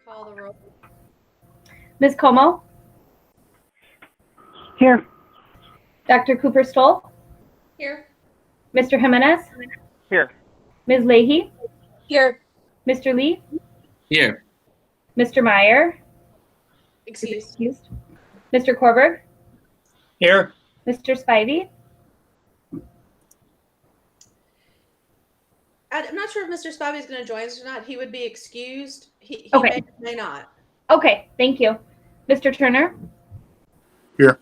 Call the roll. Ms. Como? Here. Dr. Cooper-Stoll? Here. Mr. Jimenez? Here. Ms. Leahy? Here. Mr. Lee? Here. Mr. Meyer? Excused. Mr. Korberg? Here. Mr. Spivey? I'm not sure if Mr. Spivey is going to join us or not. He would be excused. He Okay. may not. Okay, thank you. Mr. Turner? Here.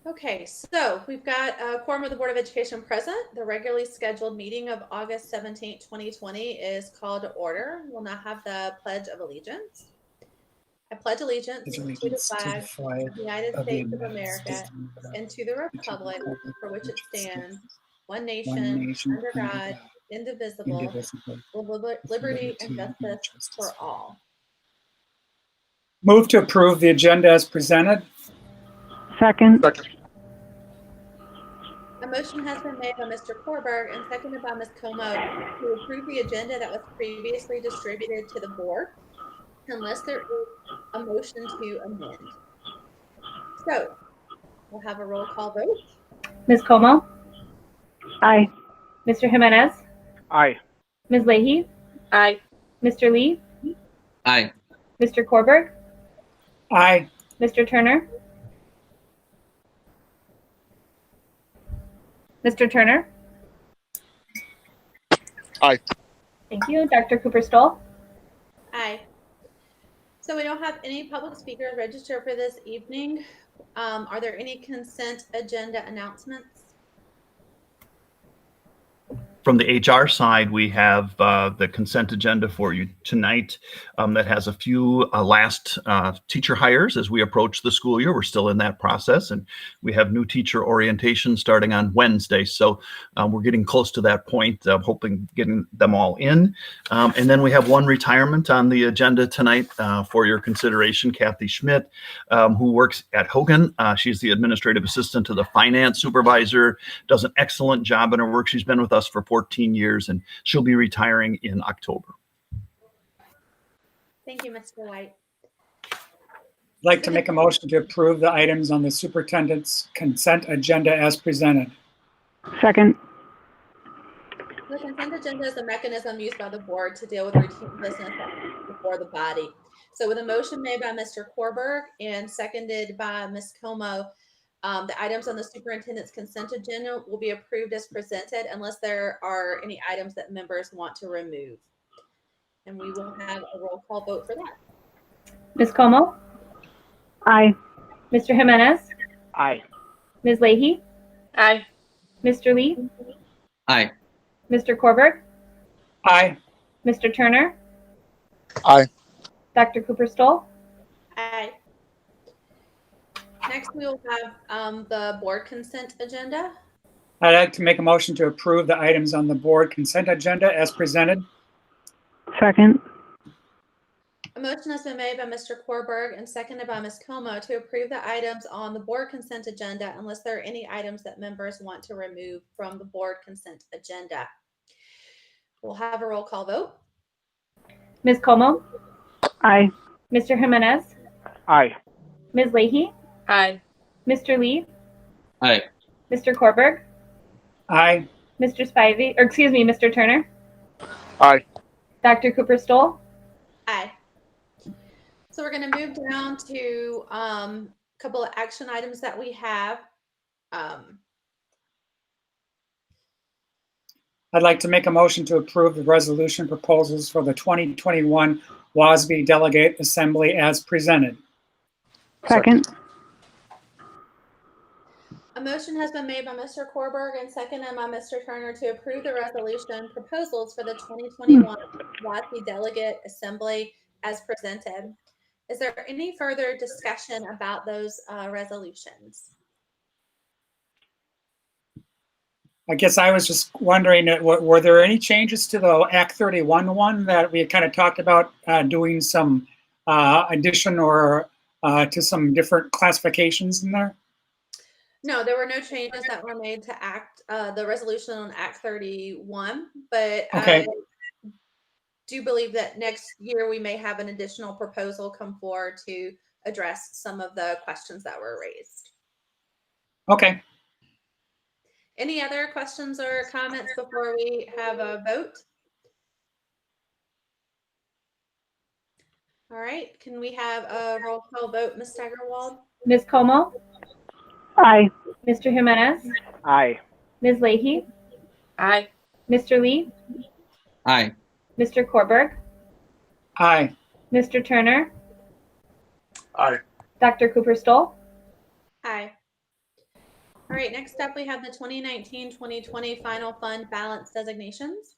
Okay, so we've got a quorum of the Board of Education present. The regularly scheduled meeting of August 17, 2020 is called to order. We'll now have the Pledge of Allegiance. I pledge allegiance to the flag of the United States of America and to the republic for which it stands, one nation, under God, indivisible, with liberty and justice for all. Move to approve the agenda as presented. Second. A motion has been made by Mr. Korberg and seconded by Ms. Como to approve the agenda that was previously distributed to the board, unless there is a motion to amend. So we'll have a roll call vote. Ms. Como? Aye. Mr. Jimenez? Aye. Ms. Leahy? Aye. Mr. Lee? Aye. Mr. Korberg? Aye. Mr. Turner? Mr. Turner? Aye. Thank you. Dr. Cooper-Stoll? Aye. So we don't have any public speakers registered for this evening. Are there any consent agenda announcements? From the HR side, we have the consent agenda for you tonight that has a few last teacher hires as we approach the school year. We're still in that process, and we have new teacher orientation starting on Wednesday. So we're getting close to that point, hoping getting them all in. And then we have one retirement on the agenda tonight for your consideration, Kathy Schmidt, who works at Hogan. She's the administrative assistant to the finance supervisor, does an excellent job in her work. She's been with us for 14 years, and she'll be retiring in October. Thank you, Mr. White. I'd like to make a motion to approve the items on the superintendent's consent agenda as presented. Second. The consent agenda is a mechanism used by the board to deal with routine business before the body. So with a motion made by Mr. Korberg and seconded by Ms. Como, the items on the superintendent's consent agenda will be approved as presented unless there are any items that members want to remove. And we will have a roll call vote for that. Ms. Como? Aye. Mr. Jimenez? Aye. Ms. Leahy? Aye. Mr. Lee? Aye. Mr. Korberg? Aye. Mr. Turner? Aye. Dr. Cooper-Stoll? Aye. Next, we will have the board consent agenda. I'd like to make a motion to approve the items on the board consent agenda as presented. Second. A motion has been made by Mr. Korberg and seconded by Ms. Como to approve the items on the board consent agenda unless there are any items that members want to remove from the board consent agenda. We'll have a roll call vote. Ms. Como? Aye. Mr. Jimenez? Aye. Ms. Leahy? Aye. Mr. Lee? Aye. Mr. Korberg? Aye. Mr. Spivey, or excuse me, Mr. Turner? Aye. Dr. Cooper-Stoll? Aye. So we're going to move down to a couple of action items that we have. I'd like to make a motion to approve the resolution proposals for the 2021 WASB Delegate Assembly as presented. Second. A motion has been made by Mr. Korberg and seconded by Mr. Turner to approve the resolution proposals for the 2021 WASB Delegate Assembly as presented. Is there any further discussion about those resolutions? I guess I was just wondering, were there any changes to the Act 31 one that we had kind of talked about doing some addition or to some different classifications in there? No, there were no changes that were made to the resolution on Act 31, but okay. do believe that next year we may have an additional proposal come forward to address some of the questions that were raised. Okay. Any other questions or comments before we have a vote? All right, can we have a roll call vote, Ms. Steigerwald? Ms. Como, Aye. Mr. Jimenez, Aye. Ms. Leahy, Aye. Mr. Lee, Aye. Mr. Korberg, Aye. Mr. Turner, Aye. Dr. Cooper Stoll. Aye. All right, next up we have the 2019-2020 final fund balance designations.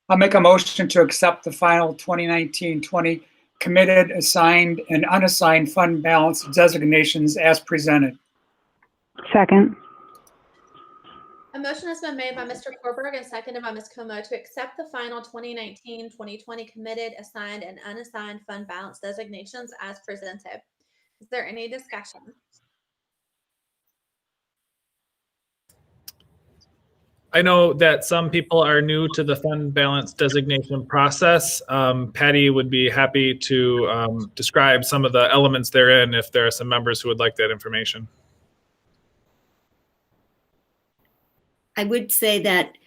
I'll make a motion to accept the final 2019-20 committed, assigned, and unassigned fund balance designations as presented. Second. A motion has been made by Mr. Korberg and seconded by Ms. Como to accept the final 2019-2020 committed, assigned, and unassigned fund balance designations as presented. Is there any discussion? I know that some people are new to the fund balance designation process. Patty would be happy to describe some of the elements therein if there are some members who would like that information. I would say that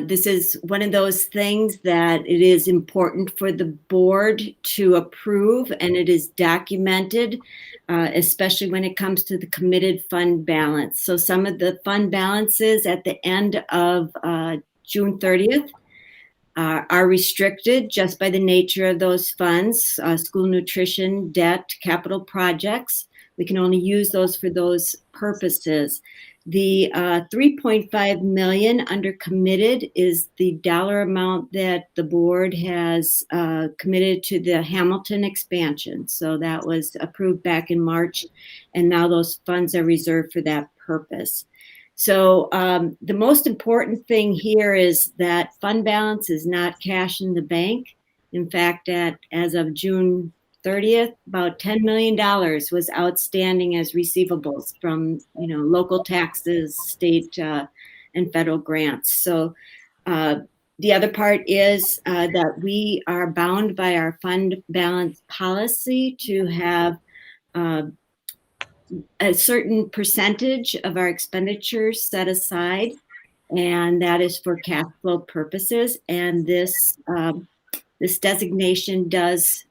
this is one of those things that it is important for the board to approve, and it is documented, especially when it comes to the committed fund balance. So some of the fund balances at the end of June 30th are restricted just by the nature of those funds, school nutrition, debt, capital projects. We can only use those for those purposes. The 3.5 million under committed is the dollar amount that the board has committed to the Hamilton expansion. So that was approved back in March, and now those funds are reserved for that purpose. So the most important thing here is that fund balance is not cash in the bank. In fact, as of June 30th, about $10 million was outstanding as receivables from, local taxes, state and federal grants. So the other part is that we are bound by our fund balance policy to have a certain percentage of our expenditures set aside, and that is for cash flow purposes. And this designation does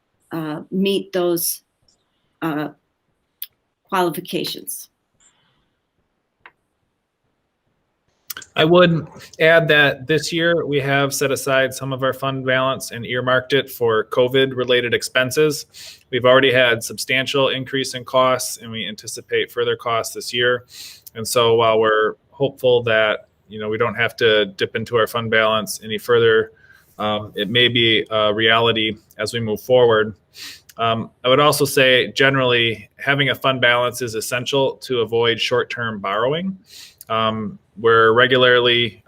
meet those qualifications. I would add that this year we have set aside some of our fund balance and earmarked it for COVID-related expenses. We've already had substantial increase in costs, and we anticipate further costs this year. And so while we're hopeful that we don't have to dip into our fund balance any further, it may be a reality as we move forward. I would also say generally having a fund balance is essential to avoid short-term borrowing. We're regularly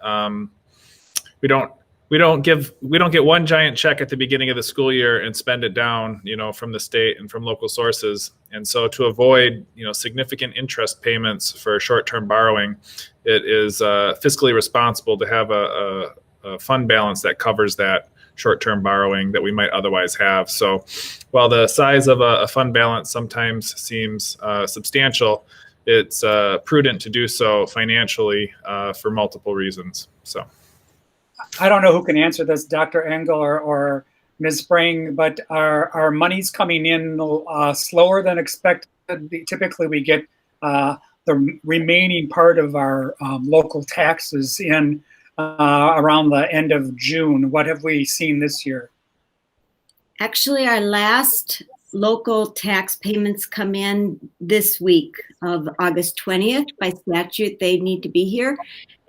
we don't get one giant check at the beginning of the school year and spend it down, from the state and from local sources. And so to avoid, significant interest payments for short-term borrowing, it is fiscally responsible to have a fund balance that covers that short-term borrowing that we might otherwise have. So while the size of a fund balance sometimes seems substantial, it's prudent to do so financially for multiple reasons. So I don't know who can answer this, Dr. Engel or Ms. Spring, but are monies coming in slower than expected? Typically, we get the remaining part of our local taxes in around the end of June. What have we seen this year? Actually, our last local tax payments come in this week of August 20th. By statute, they need to be here.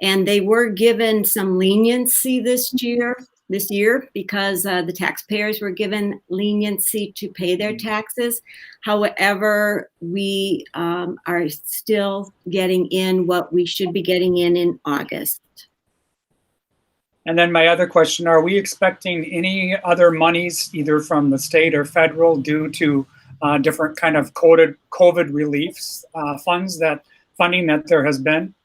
And they were given some leniency this year because the taxpayers were given leniency to pay their taxes. However, we are still getting in what we should be getting in August. And then my other question, are we expecting any other monies either from the state or federal due to different kind of COVID reliefs funding that there has been?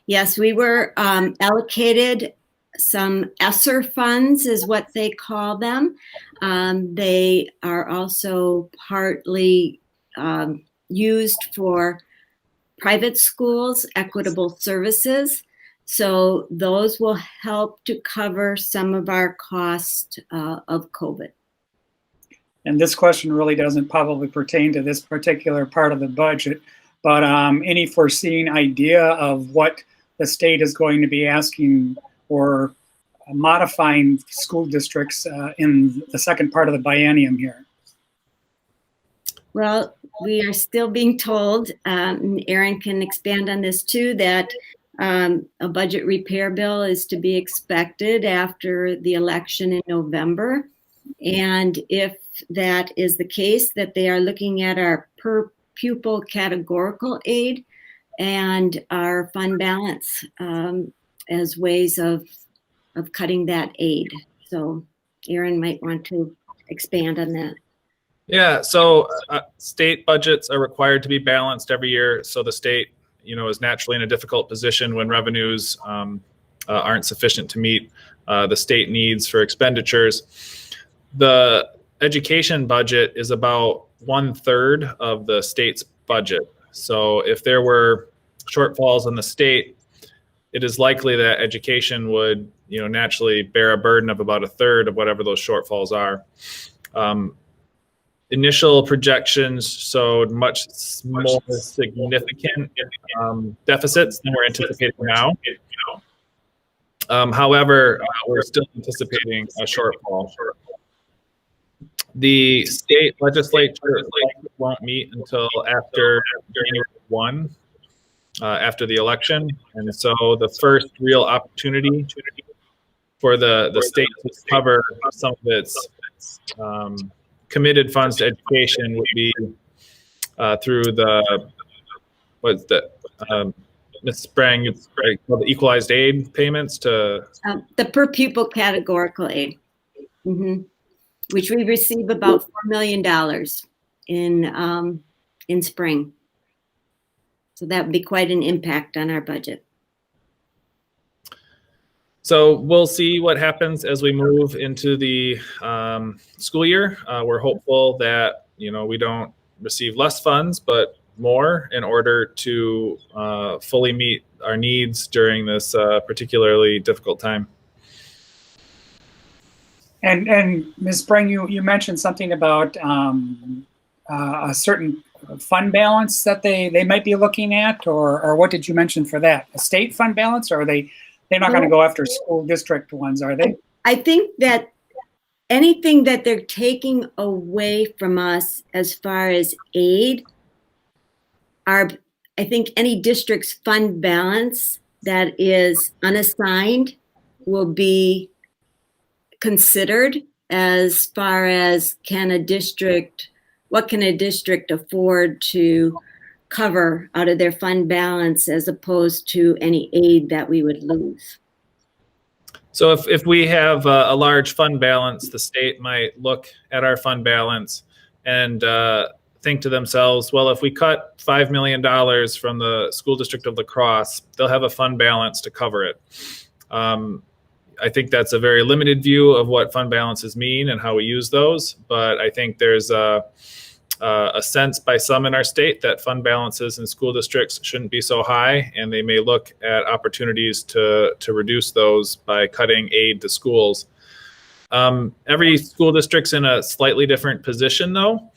Yes, we were allocated some ESSER funds is what they call them. They are also partly used for private schools, equitable services. So those will help to cover some of our cost of COVID. And this question really doesn't probably pertain to this particular part of the budget, but any foreseen idea of what the state is going to be asking or modifying school districts in the second part of the biennium here? Well, we are still being told, and Aaron can expand on this too, that a budget repair bill is to be expected after the election in November. And if that is the case, that they are looking at our per pupil categorical aid and our fund balance as ways of cutting that aid. So Aaron might want to expand on that. Yeah, so state budgets are required to be balanced every year. So the state, is naturally in a difficult position when revenues aren't sufficient to meet the state needs for expenditures. The education budget is about 1/3 of the state's budget. So if there were shortfalls in the state, it is likely that education would, naturally bear a burden of about 1/3 of whatever those shortfalls are. Initial projections showed much more significant deficits than we're anticipating now. However, we're still anticipating a shortfall. The state legislature won't meet until after January 1, after the election. And so the first real opportunity for the state to cover some of its committed funds to education would be through the, Ms. Sprang, the equalized aid payments to? The per pupil categorical aid, which we receive about $4 million in spring. So that would be quite an impact on our budget. So we'll see what happens as we move into the school year. We're hopeful that, we don't receive less funds, but more in order to fully meet our needs during this particularly difficult time. And Ms. Sprang, you mentioned something about a certain fund balance that they might be looking at, or what did you mention for that? A state fund balance, or they're not going to go after school district ones, are they? I think that anything that they're taking away from us as far as aid I think any district's fund balance that is unassigned will be considered as far as what can a district afford to cover out of their fund balance as opposed to any aid that we would lose. So if we have a large fund balance, the state might look at our fund balance and think to themselves, well, if we cut $5 million from the school district of La Crosse, they'll have a fund balance to cover it. I think that's a very limited view of what fund balances mean and how we use those. But I think there's a sense by some in our state that fund balances in school districts shouldn't be so high, and they may look at opportunities to reduce those by cutting aid to schools. Every school district's in a slightly different position, though.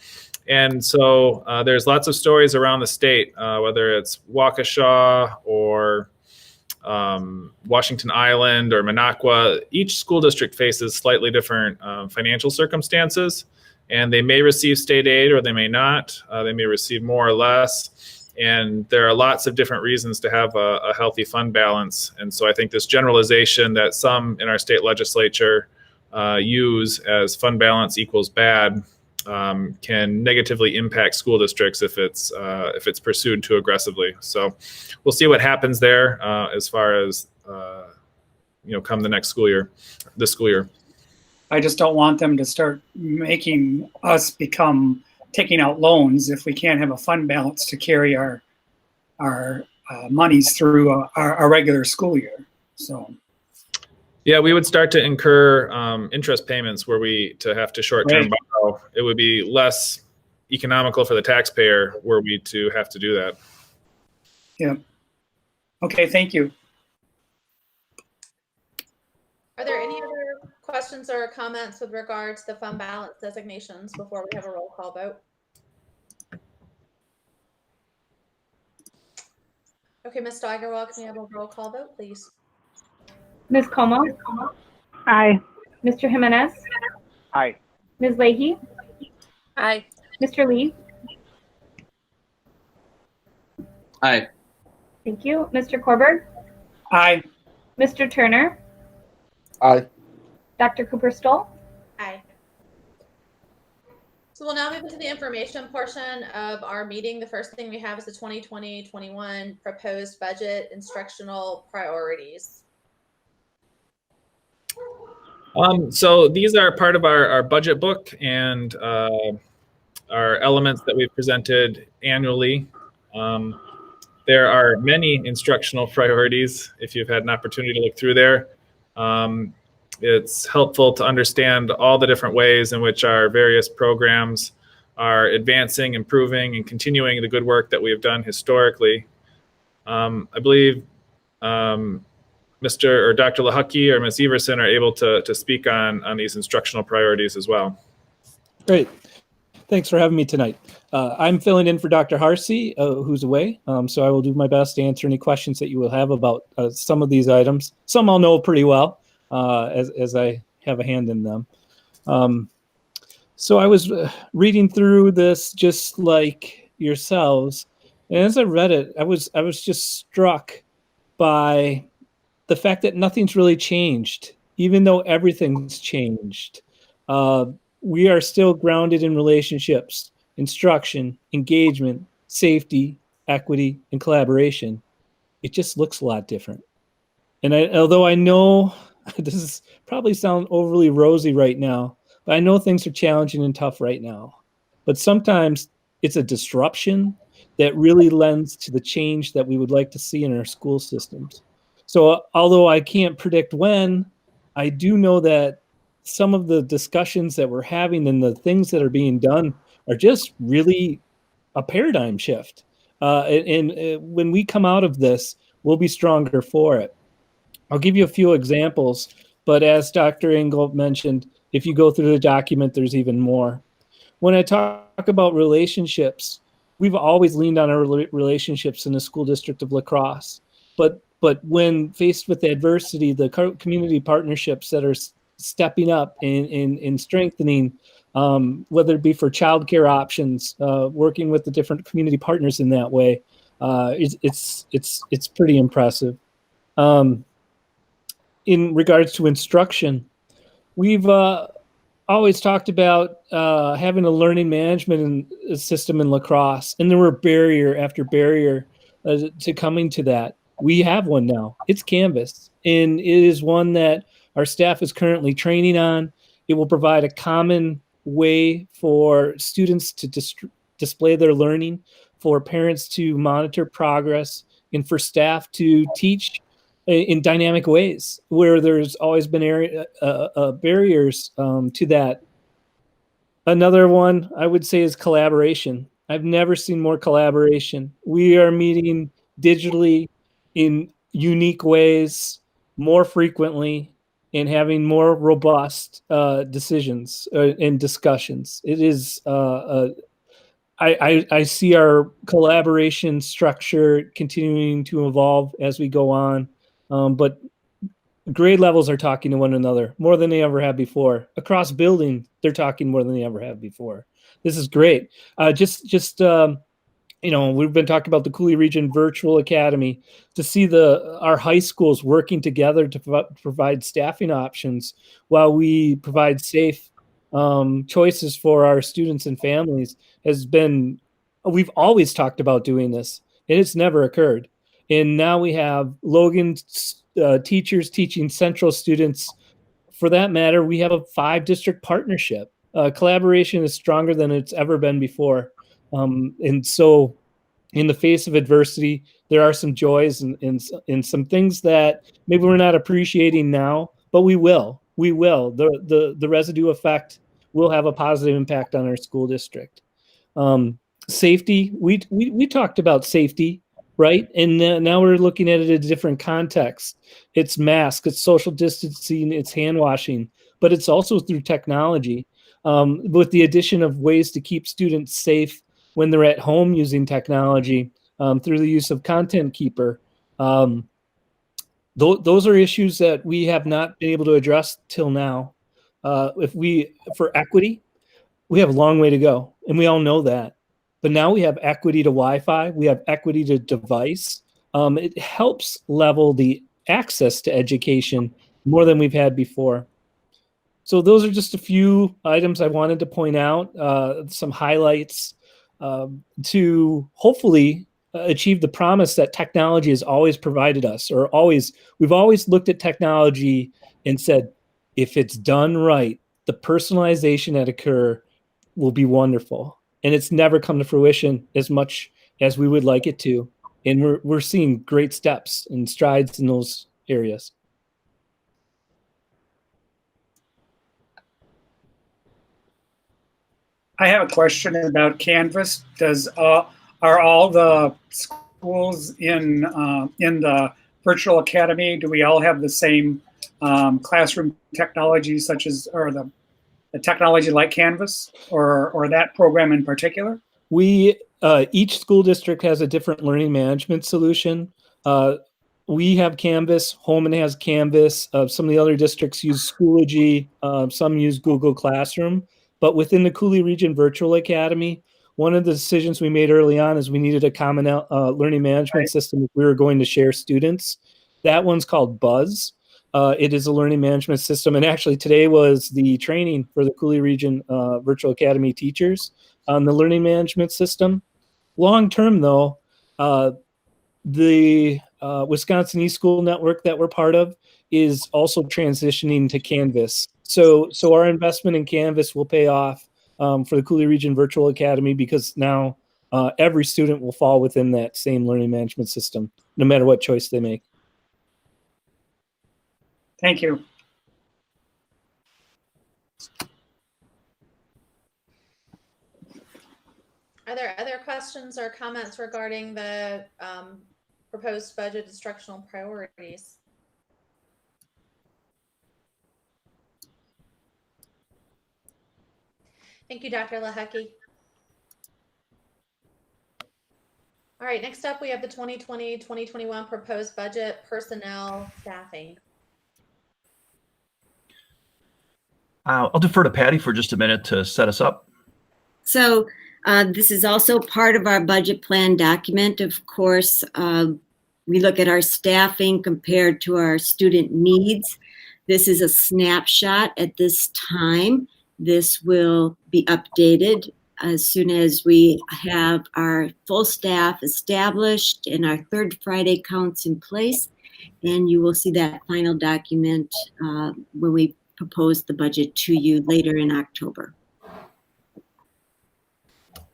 And so there's lots of stories around the state, whether it's Waukesha or Washington Island or Minocqua. Each school district faces slightly different financial circumstances, and they may receive state aid or they may not. They may receive more or less. And there are lots of different reasons to have a healthy fund balance. And so I think this generalization that some in our state legislature use as fund balance equals bad can negatively impact school districts if it's pursued too aggressively. So we'll see what happens there as far as come the next school year, this school year. I just don't want them to start making us become taking out loans if we can't have a fund balance to carry our monies through our regular school year. So Yeah, we would start to incur interest payments were we to have to short-term Right. borrow. It would be less economical for the taxpayer were we to have to do that. Yeah. Okay, thank you. Are there any other questions or comments with regards to fund balance designations before we have a roll call vote? Okay, Ms. Steigerwald, can we have a roll call vote, please? Ms. Como, Aye. Mr. Jimenez, Aye. Ms. Leahy, Aye. Mr. Lee. Aye. Thank you. Mr. Korberg, Aye. Mr. Turner, Aye. Dr. Cooper Stoll. Aye. So we'll now move into the information portion of our meeting. The first thing we have is the 2020-21 proposed budget instructional priorities. So these are part of our budget book and our elements that we've presented annually. There are many instructional priorities if you've had an opportunity to look through there. It's helpful to understand all the different ways in which our various programs are advancing, improving, and continuing the good work that we have done historically. I believe Mr. or Dr. Lahucky or Ms. Everson are able to speak on these instructional priorities as well. Great. Thanks for having me tonight. I'm filling in for Dr. Harsey, who's away, so I will do my best to answer any questions that you will have about some of these items. Some I'll know pretty well as I have a hand in them. So I was reading through this just like yourselves, and as I read it, I was just struck by the fact that nothing's really changed, even though everything's changed. We are still grounded in relationships, instruction, engagement, safety, equity, and collaboration. It just looks a lot different. And although I know this is probably sound overly rosy right now, but I know things are challenging and tough right now. But sometimes it's a disruption that really lends to the change that we would like to see in our school systems. So although I can't predict when, I do know that some of the discussions that we're having and the things that are being done are just really a paradigm shift. And when we come out of this, we'll be stronger for it. I'll give you a few examples, but as Dr. Engel mentioned, if you go through the document, there's even more. When I talk about relationships, we've always leaned on our relationships in the school district of La Crosse. But when faced with adversity, the community partnerships that are stepping up and strengthening, whether it be for childcare options, working with the different community partners in that way, it's pretty impressive. In regards to instruction, we've always talked about having a learning management system in La Crosse, and there were barrier after barrier to coming to that. We have one now. It's Canvas, and it is one that our staff is currently training on. It will provide a common way for students to display their learning, for parents to monitor progress, and for staff to teach in dynamic ways where there's always been barriers to that. Another one I would say is collaboration. I've never seen more collaboration. We are meeting digitally in unique ways more frequently and having more robust decisions and discussions. It is, I see our collaboration structure continuing to evolve as we go on, but grade levels are talking to one another more than they ever have before. Across building, they're talking more than they ever have before. This is great. We've been talking about the Cooley Region Virtual Academy. To see our high schools working together to provide staffing options while we provide safe choices for our students and families has been, we've always talked about doing this, and it's never occurred. And now we have Logan teachers teaching Central students. For that matter, we have a 5-district partnership. Collaboration is stronger than it's ever been before. And so in the face of adversity, there are some joys and some things that maybe we're not appreciating now, but we will. The residue effect will have a positive impact on our school district. Safety, we talked about safety, right? And now we're looking at it in a different context. It's masks, it's social distancing, it's hand washing, but it's also through technology. With the addition of ways to keep students safe when they're at home using technology, through the use of Content Keeper. Those are issues that we have not been able to address till now. For equity, we have a long way to go, and we all know that. But now we have equity to Wi-Fi, we have equity to device. It helps level the access to education more than we've had before. So those are just a few items I wanted to point out, some highlights to hopefully achieve the promise that technology has always provided us, we've always looked at technology and said, if it's done right, the personalization that occur will be wonderful. And it's never come to fruition as much as we would like it to. And we're seeing great steps and strides in those areas. I have a question about Canvas. Are all the schools in the virtual academy, do we all have the same classroom technology, such as, or the technology like Canvas, or that program in particular? Each school district has a different learning management solution. We have Canvas, Holman has Canvas. Some of the other districts use Schoology, some use Google Classroom. But within the Cooley Region Virtual Academy, one of the decisions we made early on is we needed a common learning management system if we were going to share students. That one's called Buzz. It is a learning management system. And actually today was the training for the Cooley Region Virtual Academy teachers on the learning management system. Long term though, the Wisconsin eSchool Network that we're part of is also transitioning to Canvas. So our investment in Canvas will pay off for the Cooley Region Virtual Academy, because now every student will fall within that same learning management system, no matter what choice they make. Thank you. Are there other questions or comments regarding the proposed budget instructional priorities? Thank you, Dr. Lahecki. All right, next up, we have the 2020-2021 proposed budget, personnel, staffing. I'll defer to Patty for just a minute to set us up. So this is also part of our budget plan document. Of course, we look at our staffing compared to our student needs. This is a snapshot at this time. This will be updated as soon as we have our full staff established and our third Friday counts in place. And you will see that final document when we propose the budget to you later in October.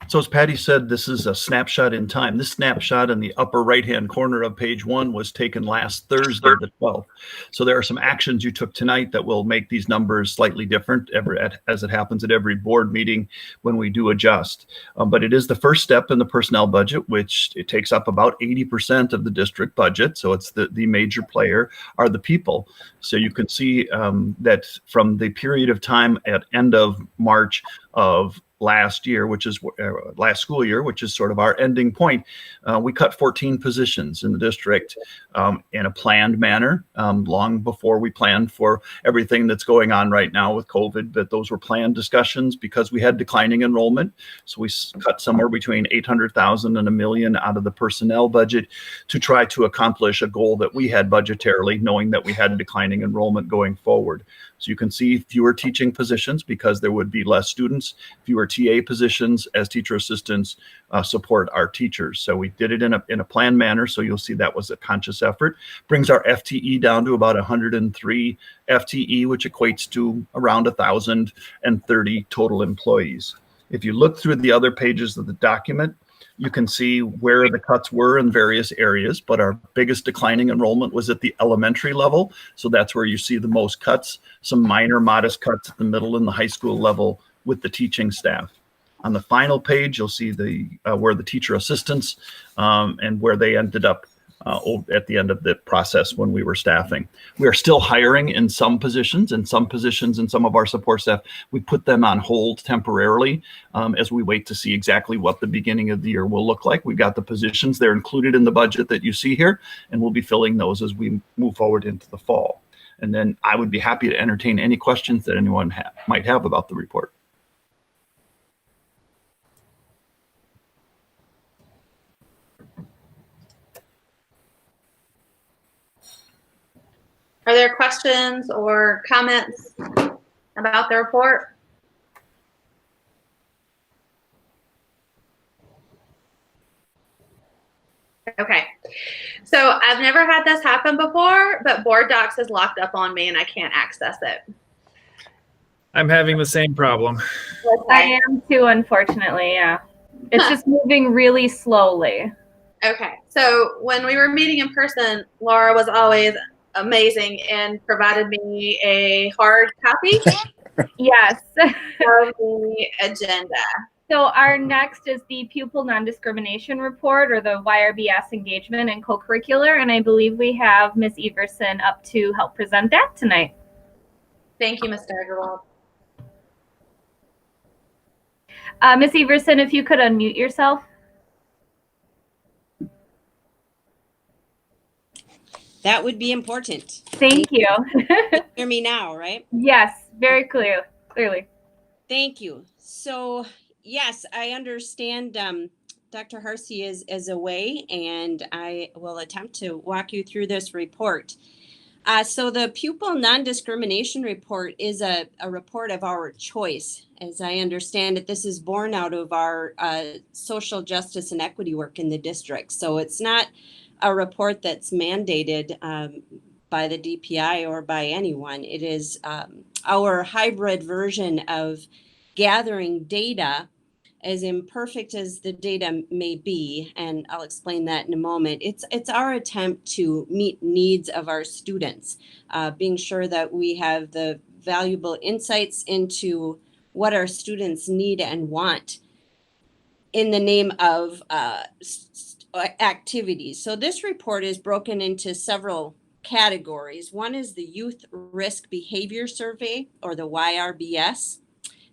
So as Patty said, this is a snapshot in time. This snapshot in the upper right-hand corner of page 1 was taken last Thursday, the 12th. So there are some actions you took tonight that will make these numbers slightly different, as it happens at every board meeting when we do adjust. But it is the first step in the personnel budget, which it takes up about 80% of the district budget. So it's the major player are the people. So you can see that from the period of time at end of March of last year, which is last school year, which is sort of our ending point, we cut 14 positions in the district in a planned manner, long before we planned for everything that's going on right now with COVID. That those were planned discussions because we had declining enrollment. So we cut somewhere between 800,000 and $1 million out of the personnel budget to try to accomplish a goal that we had budgetarily, knowing that we had a declining enrollment going forward. So you can see fewer teaching positions because there would be less students, fewer TA positions as teacher assistants support our teachers. So we did it in a planned manner. So you'll see that was a conscious effort. Brings our FTE down to about 103 FTE, which equates to around 1,030 total employees. If you look through the other pages of the document, You can see where the cuts were in various areas, but our biggest declining enrollment was at the elementary level. So that's where you see the most cuts, some minor modest cuts at the middle and the high school level with the teaching staff. On the final page, you'll see the where the teacher assistants and where they ended up at the end of the process when we were staffing. We are still hiring in some positions, and some of our support staff, we put them on hold temporarily as we wait to see exactly what the beginning of the year will look like. We've got the positions, they're included in the budget that you see here, and we'll be filling those as we move forward into the fall. And then I would be happy to entertain any questions that anyone might have about the report. Are there questions or comments about the report? Okay, so I've never had this happen before, but Board Docs is locked up on me and I can't access it. I'm having the same problem. I am too, unfortunately. Yeah, it's just moving really slowly. Okay, so when we were meeting in person, Laura was always amazing and provided me a hard copy Yes. of the agenda. So our next is the Pupil Non-Discrimination Report, or the YRBS Engagement and Co-Curricular, and I believe we have Ms. Everson up to help present that tonight. Thank you, Mr. Agarwal. Ms. Everson, if you could unmute yourself. That would be important. Thank you. Hear me now, right? Yes, very clearly. Thank you. So, yes, I understand Dr. Harsey is away, and I will attempt to walk you through this report. So the Pupil Non-Discrimination Report is a report of our choice. As I understand it, this is born out of our social justice and equity work in the district. So it's not a report that's mandated by the DPI or by anyone. It is our hybrid version of gathering data, as imperfect as the data may be, and I'll explain that in a moment. It's our attempt to meet needs of our students, being sure that we have the valuable insights into what our students need and want in the name of activities. So this report is broken into several categories. One is the Youth Risk Behavior Survey, or the YRBS.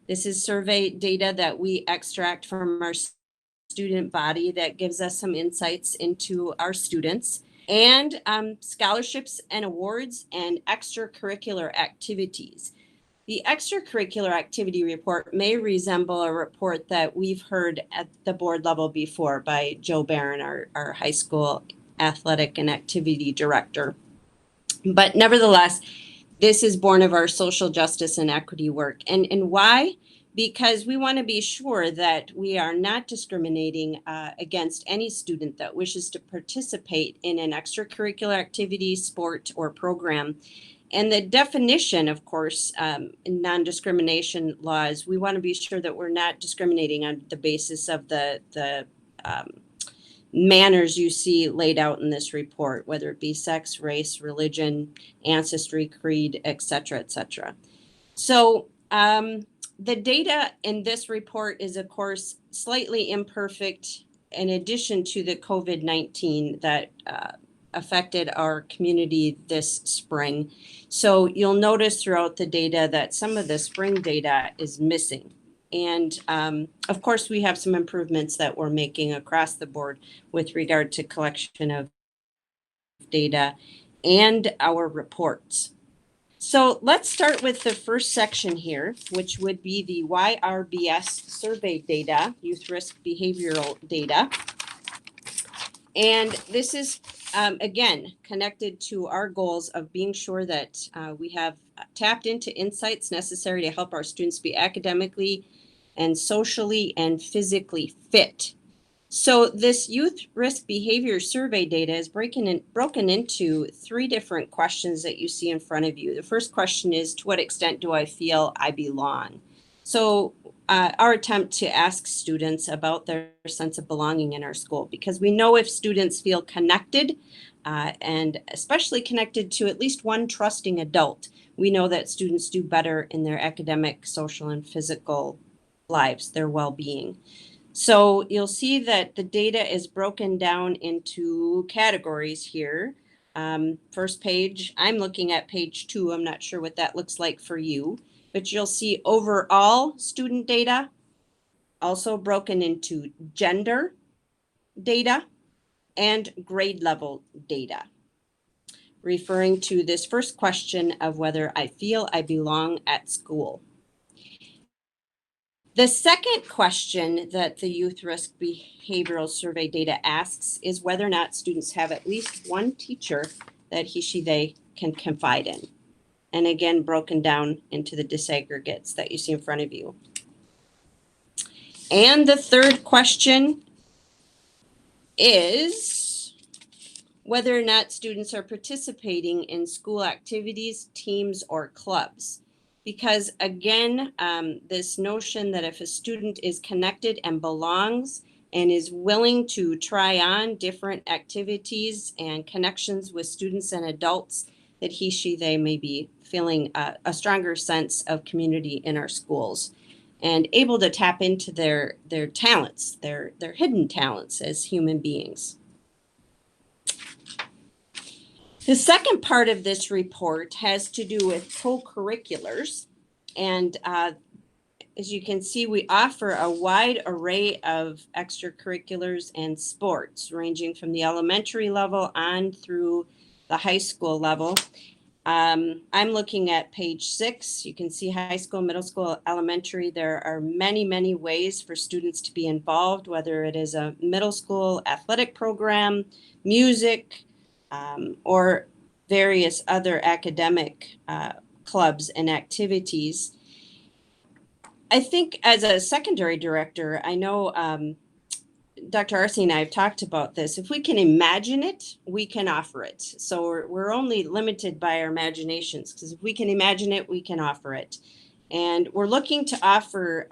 This is survey data that we extract from our student body that gives us some insights into our students, and scholarships and awards and extracurricular activities. The extracurricular activity report may resemble a report that we've heard at the board level before by Joe Barron, our high school athletic and activity director. But nevertheless, this is born of our social justice and equity work. And why? Because we want to be sure that we are not discriminating against any student that wishes to participate in an extracurricular activity, sport, or program. And the definition, of course, in non-discrimination laws, we want to be sure that we're not discriminating on the basis of the manners you see laid out in this report, whether it be sex, race, religion, ancestry, creed, et cetera, So the data in this report is, of course, slightly imperfect in addition to the COVID-19 that affected our community this spring. So you'll notice throughout the data that some of the spring data is missing. And of course, we have some improvements that we're making across the board with regard to collection of data and our reports. So let's start with the first section here, which would be the YRBS survey data, youth risk behavioral data. And this is, again, connected to our goals of being sure that we have tapped into insights necessary to help our students be academically and socially and physically fit. So this youth risk behavior survey data is broken into three different questions that you see in front of you. The first question is, to what extent do I feel I belong? So our attempt to ask students about their sense of belonging in our school, because we know if students feel connected, and especially connected to at least one trusting adult, we know that students do better in their academic, social, and physical lives, their well-being. So you'll see that the data is broken down into categories here. First page, I'm looking at page 2. I'm not sure what that looks like for you, but you'll see overall student data, also broken into gender data and grade level data, referring to this first question of whether I feel I belong at school. The second question that the Youth Risk Behavioral Survey data asks is whether or not students have at least one teacher that he, she, they can confide in. And again, broken down into the disaggregates that you see in front of you. And the third question is whether or not students are participating in school activities, teams, or clubs. Because again, this notion that if a student is connected and belongs and is willing to try on different activities and connections with students and adults, that he, she, they may be feeling a stronger sense of community in our schools and able to tap into their talents, their hidden talents as human beings. The second part of this report has to do with co-curriculars. And as you can see, we offer a wide array of extracurriculars and sports, ranging from the elementary level on through the high school level. I'm looking at page 6. You can see high school, middle school, elementary. There are many, many ways for students to be involved, whether it is a middle school athletic program, music, or various other academic clubs and activities. I think as a secondary director, I know Dr. Arce and I have talked about this. If we can imagine it, we can offer it. So we're only limited by our imaginations, because if we can imagine it, we can offer it. And we're looking to offer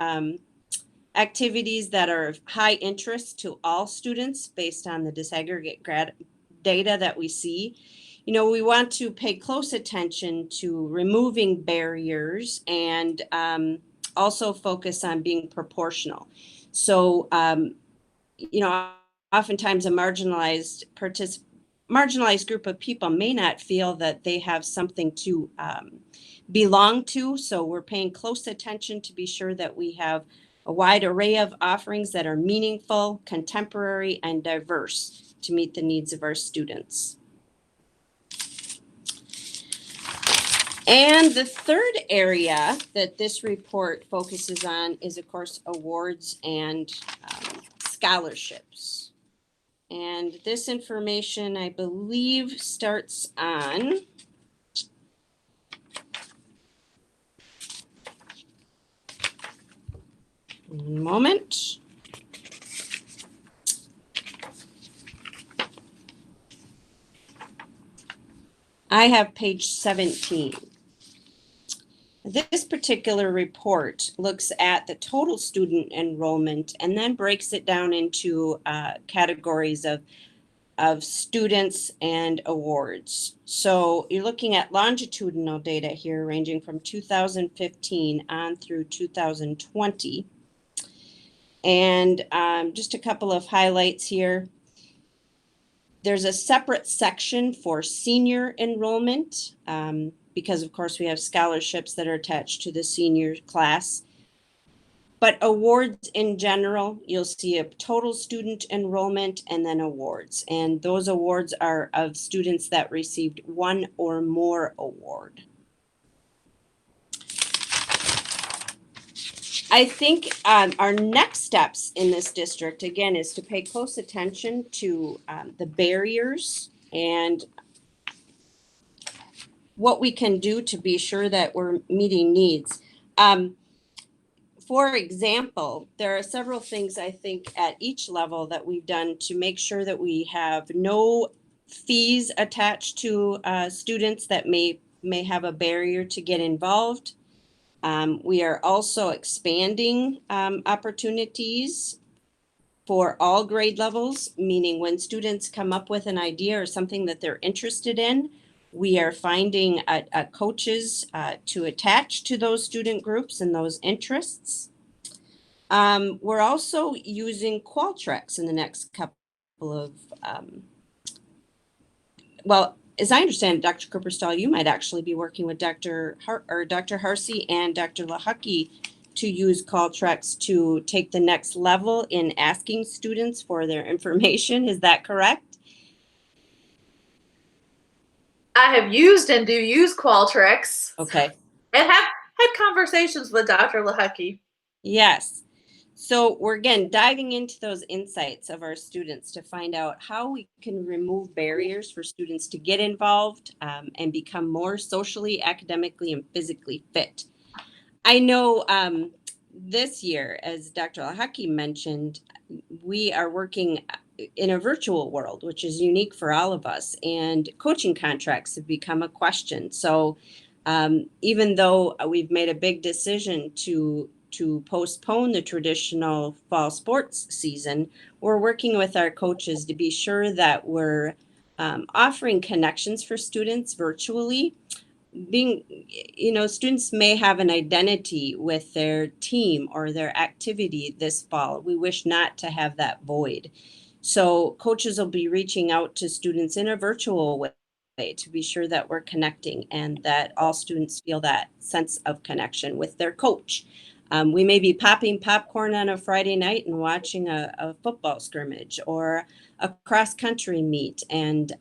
activities that are of high interest to all students based on the disaggregate data that we see. You know, we want to pay close attention to removing barriers and also focus on being proportional. So, you know, oftentimes a marginalized group of people may not feel that they have something to belong to. So we're paying close attention to be sure that we have a wide array of offerings that are meaningful, contemporary, and diverse to meet the needs of our students. And the third area that this report focuses on is, of course, awards and scholarships. And this information, I believe, starts on one moment. I have page 17. This particular report looks at the total student enrollment and then breaks it down into categories of students and awards. So you're looking at longitudinal data here ranging from 2015 on through 2020. And just a couple of highlights here. There's a separate section for senior enrollment because, of course, we have scholarships that are attached to the senior class. But awards in general, you'll see a total student enrollment and then awards. And those awards are of students that received one or more award. I think our next steps in this district, again, is to pay close attention to the barriers and what we can do to be sure that we're meeting needs. For example, there are several things I think at each level that we've done to make sure that we have no fees attached to students that may have a barrier to get involved. We are also expanding opportunities for all grade levels, meaning when students come up with an idea or something that they're interested in, we are finding coaches to attach to those student groups and those interests. We're also using Qualtrics in the next couple of, well, as I understand it, Dr. Cooperstall, you might actually be working with Dr. Harsey and Dr. Lahaki to use Qualtrics to take the next level in asking students for their information. Is that correct? I have used and do use Qualtrics. Okay. And have had conversations with Dr. Lahaki. Yes. So we're again diving into those insights of our students to find out how we can remove barriers for students to get involved and become more socially, academically, and physically fit. I know this year, as Dr. Lahaki mentioned, we are working in a virtual world, which is unique for all of us, and coaching contracts have become a question. So even though we've made a big decision to postpone the traditional fall sports season, we're working with our coaches to be sure that we're offering connections for students virtually. Students may have an identity with their team or their activity this fall. We wish not to have that void. So coaches will be reaching out to students in a virtual way to be sure that we're connecting and that all students feel that sense of connection with their coach. We may be popping popcorn on a Friday night and watching a football scrimmage or a cross-country meet and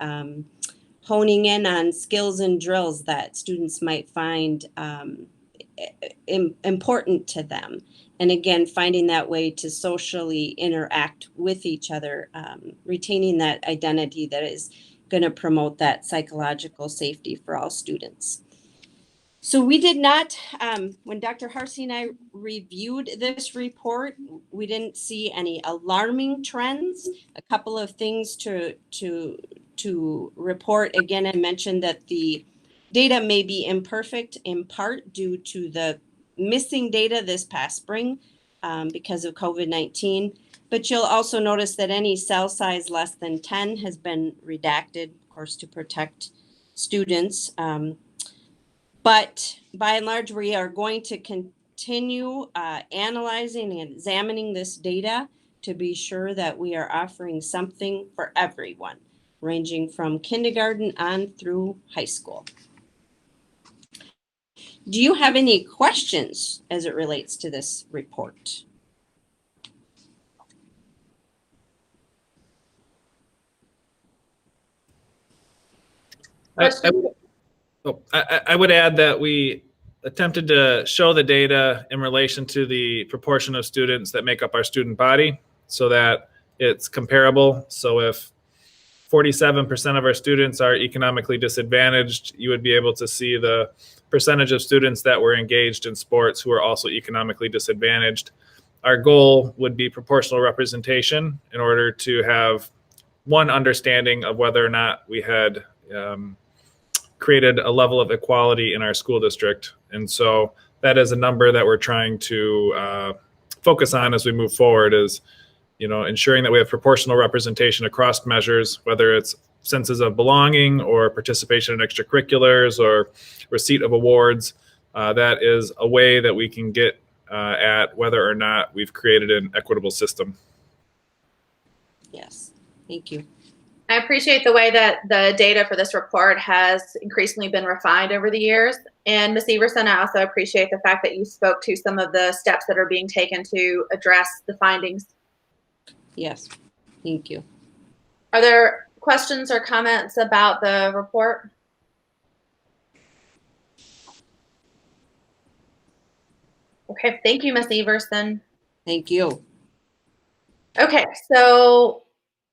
honing in on skills and drills that students might find important to them. And again, finding that way to socially interact with each other, retaining that identity that is going to promote that psychological safety for all students. So we did not, when Dr. Harsey and I reviewed this report, we didn't see any alarming trends. A couple of things to report. Again, I mentioned that the data may be imperfect in part due to the missing data this past spring because of COVID-19. But you'll also notice that any cell size less than 10 has been redacted, of course, to protect students. But by and large, we are going to continue analyzing and examining this data to be sure that we are offering something for everyone, ranging from kindergarten on through high school. Do you have any questions as it relates to this report? I would add that we attempted to show the data in relation to the proportion of students that make up our student body so that it's comparable. So if 47% of our students are economically disadvantaged, you would be able to see the percentage of students that were engaged in sports who are also economically disadvantaged. Our goal would be proportional representation in order to have one understanding of whether or not we had created a level of equality in our school district. And so that is a number that we're trying to focus on as we move forward, is ensuring that we have proportional representation across measures, whether it's senses of belonging or participation in extracurriculars or receipt of awards. That is a way that we can get at whether or not we've created an equitable system. Yes, thank you. I appreciate the way that the data for this report has increasingly been refined over the years. And Ms. Everson, I also appreciate the fact that you spoke to some of the steps that are being taken to address the findings. Yes, thank you. Are there questions or comments about the report? Okay, thank you, Ms. Everson. Thank you. Okay, so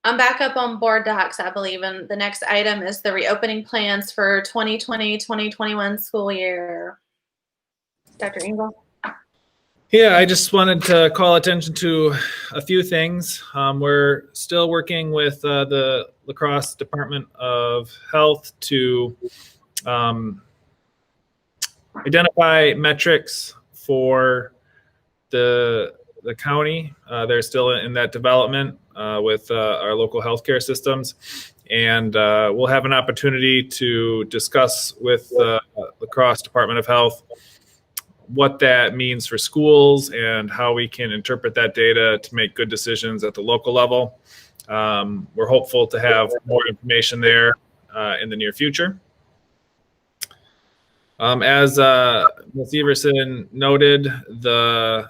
I'm back up on board docs, I believe, and the next item is the reopening plans for 2020-2021 school year. Dr. Engel? Yeah, I just wanted to call attention to a few things. We're still working with the La Crosse Department of Health to identify metrics for the county. They're still in that development with our local healthcare systems. And we'll have an opportunity to discuss with the Crosse Department of Health what that means for schools and how we can interpret that data to make good decisions at the local level. We're hopeful to have more information there in the near future. As Ms. Everson noted, the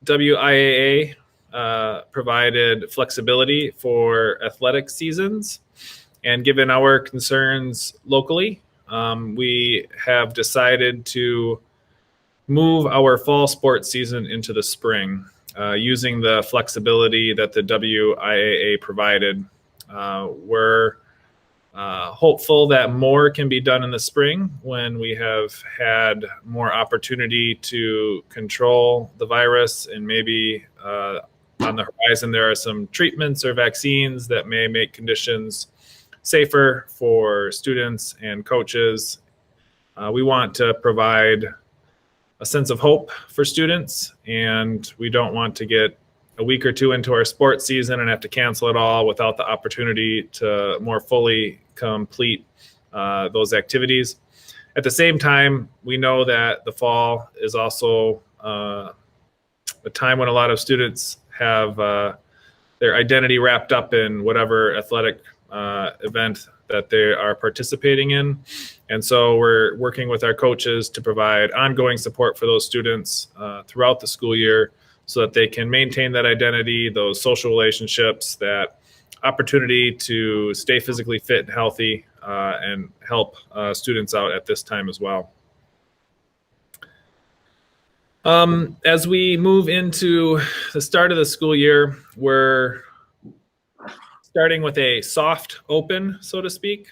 WIAA provided flexibility for athletic seasons, and given our concerns locally, we have decided to move our fall sports season into the spring using the flexibility that the WIAA provided. We're hopeful that more can be done in the spring when we have had more opportunity to control the virus, and maybe on the horizon there are some treatments or vaccines that may make conditions safer for students and coaches. We want to provide a sense of hope for students, and we don't want to get a week or two into our sports season and have to cancel it all without the opportunity to more fully complete those activities. At the same time, we know that the fall is also a time when a lot of students have their identity wrapped up in whatever athletic event that they are participating in. And so we're working with our coaches to provide ongoing support for those students throughout the school year so that they can maintain that identity, those social relationships, that opportunity to stay physically fit and healthy and help students out at this time as well. As we move into the start of the school year, we're starting with a soft open, so to speak.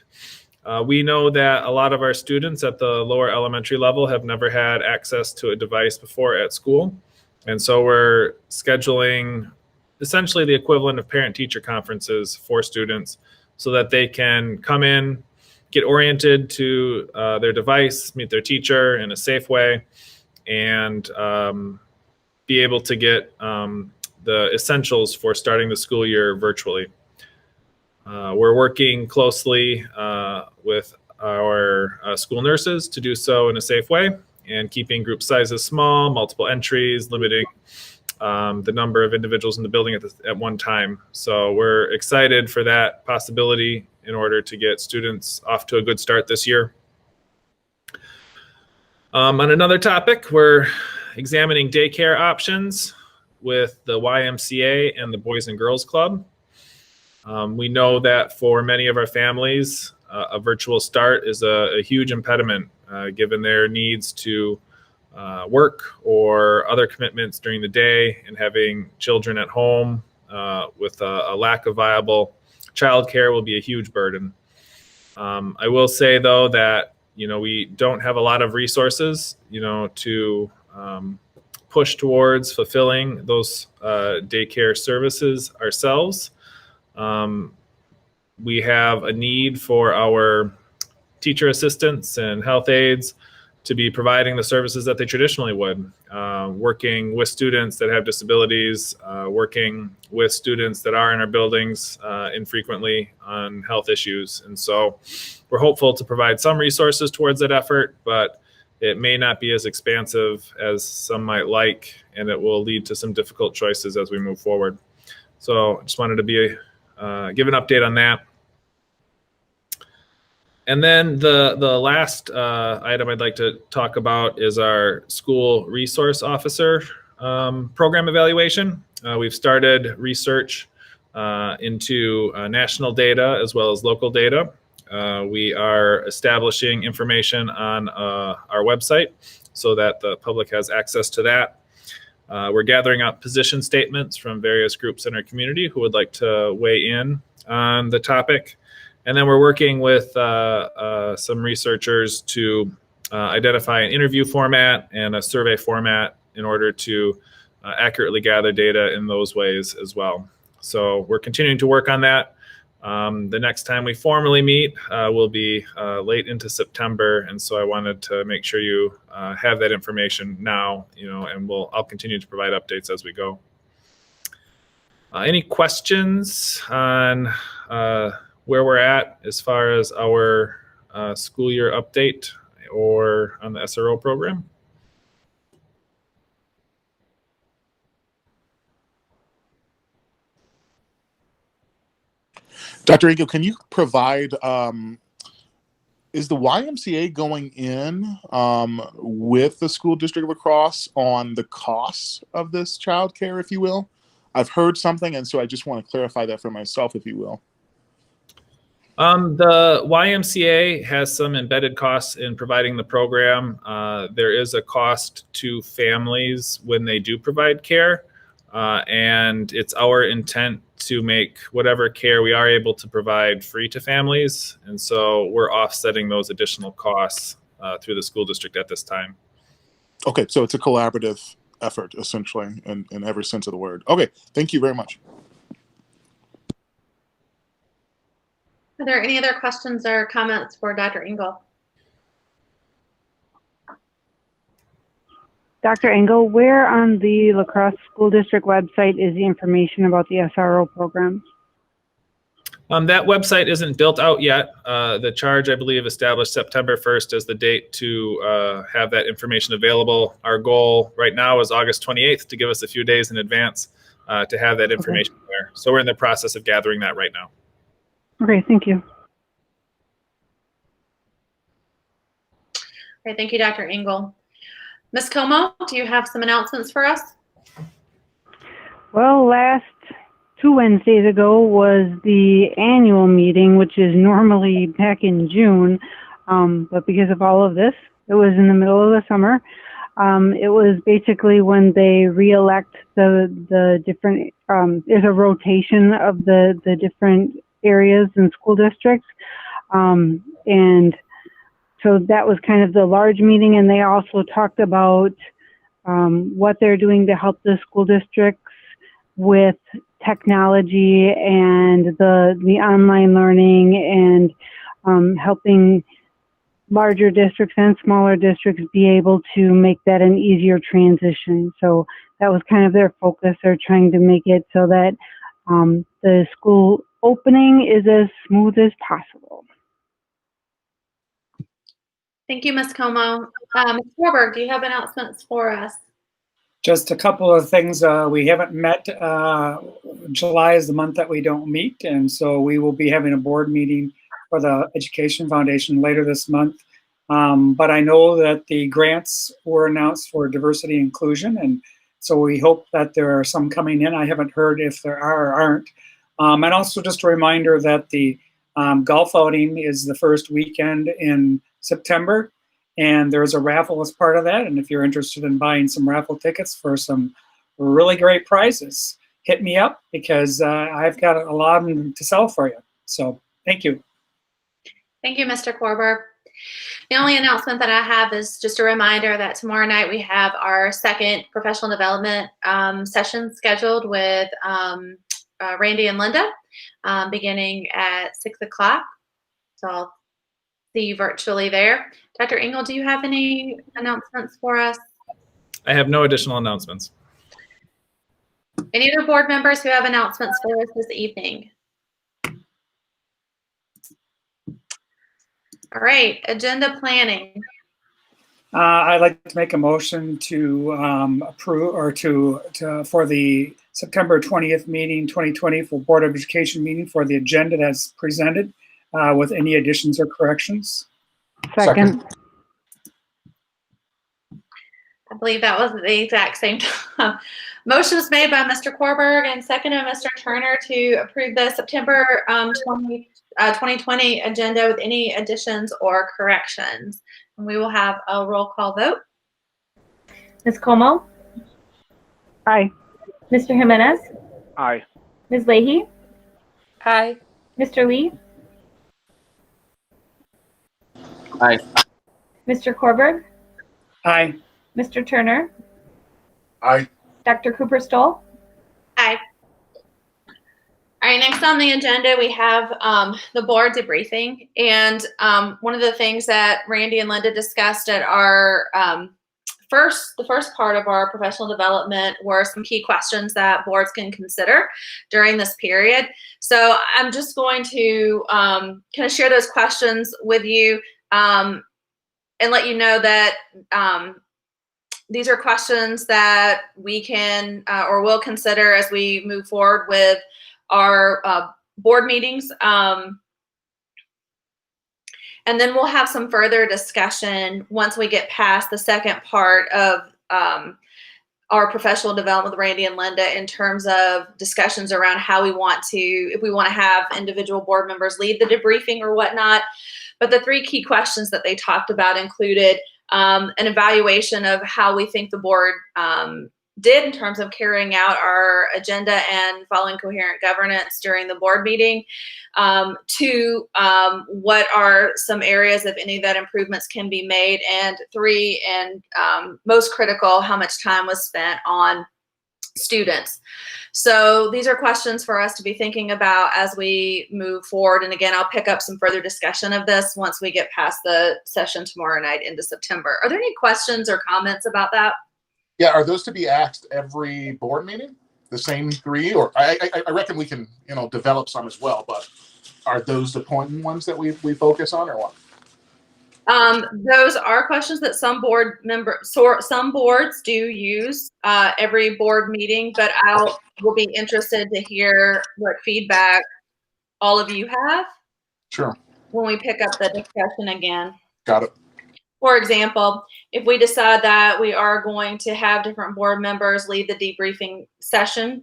We know that a lot of our students at the lower elementary level have never had access to a device before at school. And so we're scheduling essentially the equivalent of parent-teacher conferences for students so that they can come in, get oriented to their device, meet their teacher in a safe way, and be able to get the essentials for starting the school year virtually. We're working closely with our school nurses to do so in a safe way, and keeping group sizes small, multiple entries, limiting the number of individuals in the building at one time. So we're excited for that possibility in order to get students off to a good start this year. On another topic, we're examining daycare options with the YMCA and the Boys and Girls Club. We know that for many of our families, a virtual start is a huge impediment given their needs to work or other commitments during the day, and having children at home with a lack of viable childcare will be a huge burden. I will say though that we don't have a lot of resources to push towards fulfilling those daycare services ourselves. We have a need for our teacher assistants and health aides to be providing the services that they traditionally would, working with students that have disabilities, working with students that are in our buildings infrequently on health issues. And so we're hopeful to provide some resources towards that effort, but it may not be as expansive as some might like, and it will lead to some difficult choices as we move forward. So I just wanted to give an update on that. And then the last item I'd like to talk about is our school resource officer program evaluation. We've started research into national data as well as local data. We are establishing information on our website so that the public has access to that. We're gathering up position statements from various groups in our community who would like to weigh in on the topic. And then we're working with some researchers to identify an interview format and a survey format in order to accurately gather data in those ways as well. So we're continuing to work on that. The next time we formally meet will be late into September, and so I wanted to make sure you have that information now, and I'll continue to provide updates as we go. Any questions on where we're at as far as our school year update or on the SRO program? Dr. Engel, can you provide, is the YMCA going in with the school district of Crosse on the costs of this childcare, if you will? I've heard something, and so I just want to clarify that for myself, if you will. The YMCA has some embedded costs in providing the program. There is a cost to families when they do provide care, and it's our intent to make whatever care we are able to provide free to families. And so we're offsetting those additional costs through the school district at this time. Okay, so it's a collaborative effort, essentially, in every sense of the word. Okay, thank you very much. Are there any other questions or comments for Dr. Engel? Dr. Engel, where on the La Crosse School District website is the information about the SRO programs? That website isn't built out yet. The charge, I believe, established September 1st as the date to have that information available. Our goal right now is August 28th to give us a few days in advance to have that information there. So we're in the process of gathering that right now. Okay, thank you. Okay, thank you, Dr. Engel. Ms. Como, do you have some announcements for us? Well, last 2 Wednesdays ago was the annual meeting, which is normally back in June, but because of all of this, it was in the middle of the summer. It was basically when they re-elect the different, there's a rotation of the different areas and school districts, and so that was kind of the large meeting, and they also talked about what they're doing to help the school districts with technology and the online learning, and helping larger districts and smaller districts be able to make that an easier transition. So that was kind of their focus. They're trying to make it so that the school opening is as smooth as possible. Thank you, Ms. Como. Ms. Warburg, do you have announcements for us? Just a couple of things. We haven't met. July is the month that we don't meet, and so we will be having a board meeting for the Education Foundation later this month. But I know that the grants were announced for diversity and inclusion, and so we hope that there are some coming in. I haven't heard if there are or aren't. And also just a reminder that the golf outing is the first weekend in September, and there's a raffle as part of that. And if you're interested in buying some raffle tickets for some really great prizes, hit me up, because I've got a lot of them to sell for you. So thank you. Thank you, Mr. Korber. The only announcement that I have is just a reminder that tomorrow night we have our second professional development session scheduled with Randy and Linda, beginning at 6 o'clock. So I'll see you virtually there. Dr. Engel, do you have any announcements for us? I have no additional announcements. Any other board members who have announcements for us this evening? All right, agenda planning. I'd like to make a motion to approve, or for the September 20th meeting, 2020, for Board of Education meeting, for the agenda that's presented with any additions or corrections. Second. I believe that was the exact same time. Motion was made by Mr. Korberg and seconded by Mr. Turner to approve the September 2020 agenda with any additions or corrections. And we will have a roll call vote. Ms. Como? Aye. Mr. Jimenez? Aye. Ms. Leahy? Aye. Mr. Lee? Aye. Mr. Korberg? Aye. Mr. Turner? Aye. Dr. Cooper Stoll? Aye. All right, next on the agenda, we have the board debriefing. And one of the things that Randy and Linda discussed at our the first part of our professional development were some key questions that boards can consider during this period. So I'm just going to kind of share those questions with you and let you know that these are questions that we can or will consider as we move forward with our board meetings. And then we'll have some further discussion once we get past the second part of our professional development with Randy and Linda in terms of discussions around how we want to, if we want to have individual board members lead the debriefing or whatnot. But the three key questions that they talked about included an evaluation of how we think the board did in terms of carrying out our agenda and following coherent governance during the board meeting. Two, what are some areas, if any, that improvements can be made? And three, and most critical, how much time was spent on students? So these are questions for us to be thinking about as we move forward. And again, I'll pick up some further discussion of this once we get past the session tomorrow night into September. Are there any questions or comments about that? Yeah, are those to be asked every board meeting? The same three? Or I reckon we can, develop some as well, but are those the important ones that we focus on, or what? Those are questions that some some boards do use every board meeting, but will be interested to hear what feedback all of you have. Sure. When we pick up the discussion again. Got it. For example, if we decide that we are going to have different board members lead the debriefing session,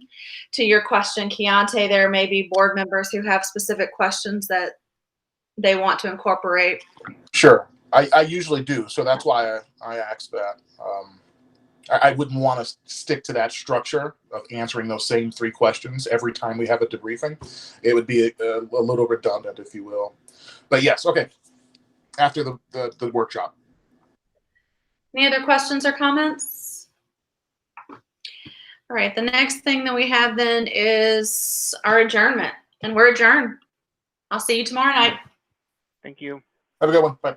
to your question, Keontae, there may be board members who have specific questions that they want to incorporate. Sure. I usually do. So that's why I asked that. I wouldn't want to stick to that structure of answering those same three questions every time we have a debriefing. It would be a little redundant, if you will. But yes, okay. After the workshop. Any other questions or comments? All right, the next thing that we have then is our adjournment, and we're adjourned. I'll see you tomorrow night. Thank you. Have a good one. Bye.